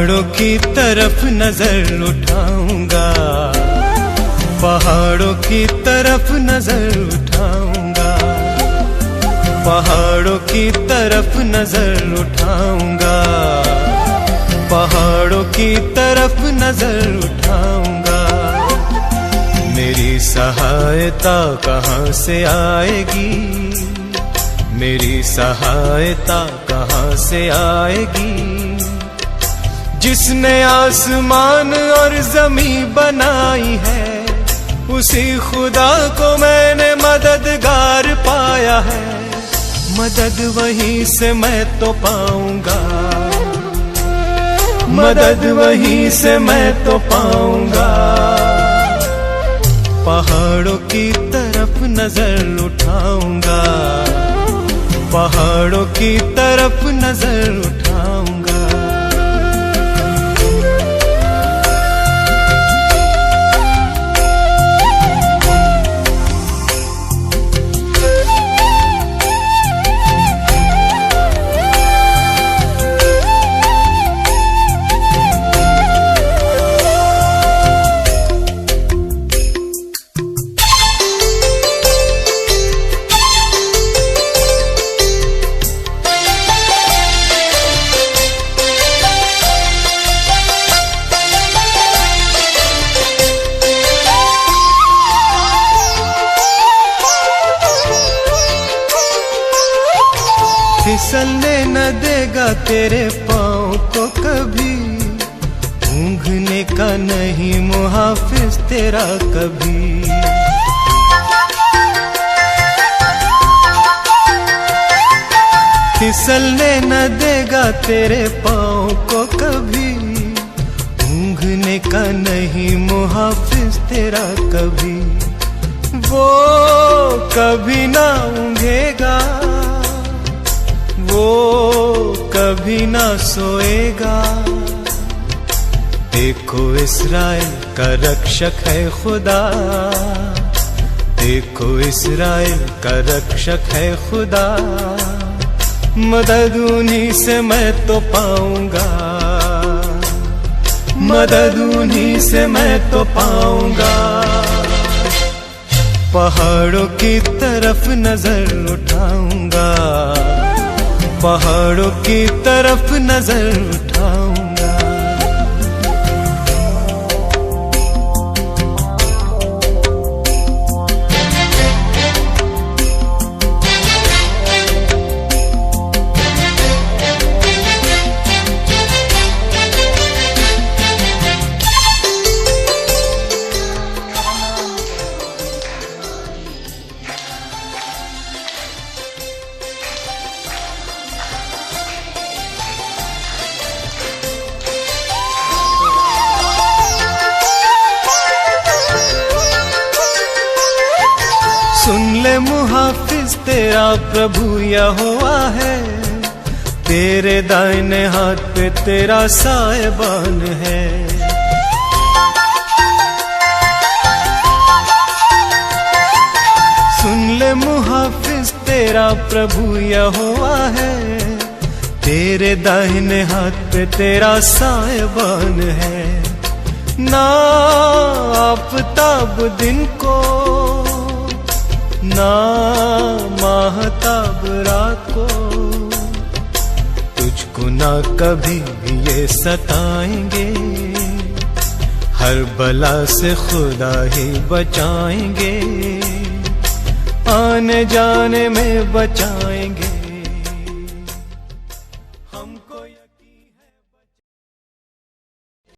पहाड़ों की तरफ नजर उठाऊंगा, पहाड़ों की तरफ नजर उठाऊंगा, पहाड़ों की तरफ नजर उठाऊंगा, पहाड़ों की तरफ नजर उठाऊंगा। मेरी सहायता कहाँ से आएगी, मेरी सहायता कहाँ से आएगी। जिसने आसमान और जमीन बनाई है, उसी खुदा को मैंने मददगार पाया है। मदद वहीं से मैं तो पाऊंगा, मदद वहीं से मैं तो पाऊंगा। पहाड़ों की तरफ नजर उठाऊंगा, पहाड़ों की तरफ नजर उठाऊंगा। फिसलने न देगा तेरे पाँव को कभी, ऊँघने का नहीं मुहाफिज तेरा कभी। फिसलने न देगा तेरे पाँव को कभी, ऊँघने का नहीं मुहाफिज तेरा कभी। वो कभी ना ऊँघेगा, वो कभी ना सोएगा। देखो इस्राएल का रक्षक है खुदा, देखो इस्राएल का रक्षक है खुदा। मदद उन्हीं से मैं तो पाऊंगा, मदद उन्हीं से मैं तो पाऊंगा। पहाड़ों की तरफ नजर उठाऊंगा, पहाड़ों की तरफ नजर उठाऊंगा। सुन ले मुहाफिज तेरा प्रभु यहोवा है, तेरे दाहिने हाथ पे तेरा साहिबान है। सुन ले मुहाफिज तेरा प्रभु यहोवा है, तेरे दाहिने हाथ पे तेरा साहिबान है। ना आफताब दिन को, ना माहताब रात को, तुझको ना कभी ये सताएंगे। हर बला से खुदा ही बचाएंगे, आने जाने में बचाएंगे।